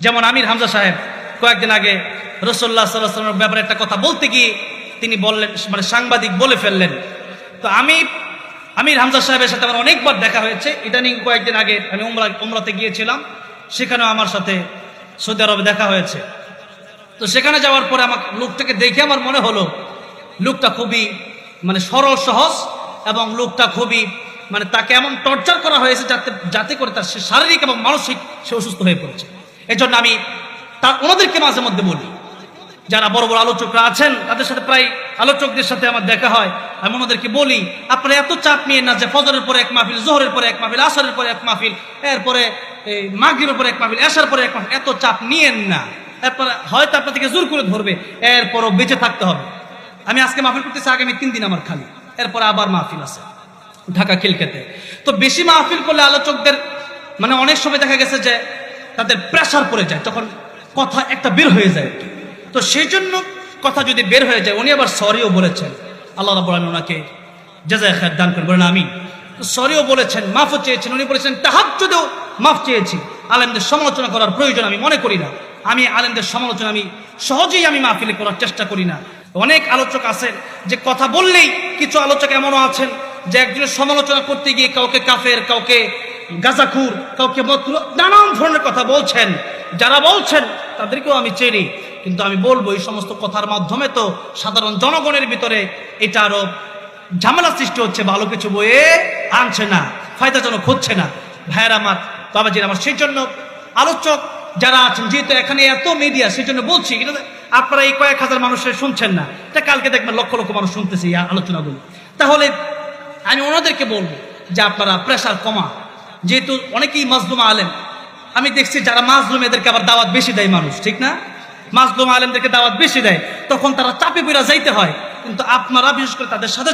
যেমন আমির হামজা সাহেব কয়েকদিন আগে রাসূলুল্লাহ সাল্লাল্লাহু আলাইহি ওয়াসাল্লামের ব্যাপারে একটা কথা বলতে গিয়ে তিনি বললেন, মানে সাংবাদিক বলে ফেললেন। তো আমির হামজা সাহেবের সাথে আমার অনেকবার দেখা হয়েছে। ইদানিং কয়েকদিন আগে আমি উমরাতে গিয়েছিলাম, সেখানেও আমার সাথে সৌদি আরবে দেখা হয়েছে। তো সেখানে যাওয়ার পরে আমার লোকটাকে দেখে আমার মনে হলো লোকটা খুবই মানে সরল সহজ, এবং লোকটা খুবই মানে তাকে এমন টর্চার করা হয়েছে যাতে করে তার শারীরিক এবং মানসিক সে অসুস্থ হয়ে পড়েছে। এই জন্য আমি ওনাদেরকে মাঝে মধ্যে বলি, যারা বড় বড় আলোচকরা আছেন তাদের সাথে প্রায় আলোচকদের সাথে আমার দেখা হয়, আমি ওনাদেরকে বলি আপনারা এত চাপ নিয়ে না যে ফজরের পরে এক মাহফিল, জোহরের পরে এক মাহফিল, আসরের পরে এক মাহফিল, এরপরে মাগরিবের পরে এক মাহফিল, এশার পরে এক মাহফিল, এত চাপ নিয়েন না। এরপরে হয়তো আপনাদেরকে জোর করে ধরবে, এরপরও বেঁচে থাকতে হবে। আমি আজকে মাহফিল করতেছি, আগামী 3 দিন আমার খালি, এরপরে আবার মাহফিল আছে ঢাকা খিলক্ষেতে। তো বেশি মাহফিল করলে আলোচকদের মানে অনেক সময় দেখা গেছে যে তাদের প্রেসার পড়ে যায়, তখন কথা একটা বের হয়ে যায়। তো সেই জন্য কথা যদি বের হয়ে যায়, উনি আবার সরিও বলেছেন, আল্লাহ রাব্বুল আলামিন ওনাকে জাযায়ে খায়র দান করেন, বলেন আমিন। সরিও বলেছেন, মাফও চেয়েছেন। উনি বলেছেন তাহাজ্জুদেও মাফ চেয়েছি। আলেমদের সমালোচনা করার প্রয়োজন আমি মনে করি না। আমি আলেমদের সমালোচনা আমি সহজেই আমি মাহফিলে করার চেষ্টা করি না। অনেক আলোচক আছেন যে কথা বললেই, কিছু আলোচক এমনও আছেন যে একজনের সমালোচনা করতে গিয়ে কাউকে কাফের, কাউকে গাজাখুর, কাউকে মতলুব, নানান ধরনের কথা বলছেন। যারা বলছেন তাদেরকেও আমি চিনি, কিন্তু আমি বলবো এই সমস্ত কথার মাধ্যমে তো সাধারণ জনগণের ভিতরে এটা আরো ঝামেলা সৃষ্টি হচ্ছে, ভালো কিছু বয়ে আনছে না, ফায়দাজনক হচ্ছে না। ভাইয়ের আমার, বাবাজির আমার, সেই জন্য আলোচক যারা আছেন, যেহেতু এখানে এত মিডিয়া, সেই জন্য বলছি আপনারা এই কয়েক হাজার মানুষের শুনছেন না, এটা কালকে দেখবেন লক্ষ লক্ষ মানুষ শুনতেছে এই আলোচনাগুলো। তাহলে আমি ওনাদেরকে বলবো যে আপনারা প্রেশার কমা, যেহেতু অনেকেই মাজলুম আলেম, আমি দেখছি যারা মাজলুম এদেরকে আবার দাওয়াত বেশি দেয় মানুষ, ঠিক না? মাজলুম আলেমদেরকে দাওয়াত বেশি দেয়, তখন তারা চাপে পড়ে যাইতে হয়। কিন্তু আপনারা বিশেষ করে তাদের সাথে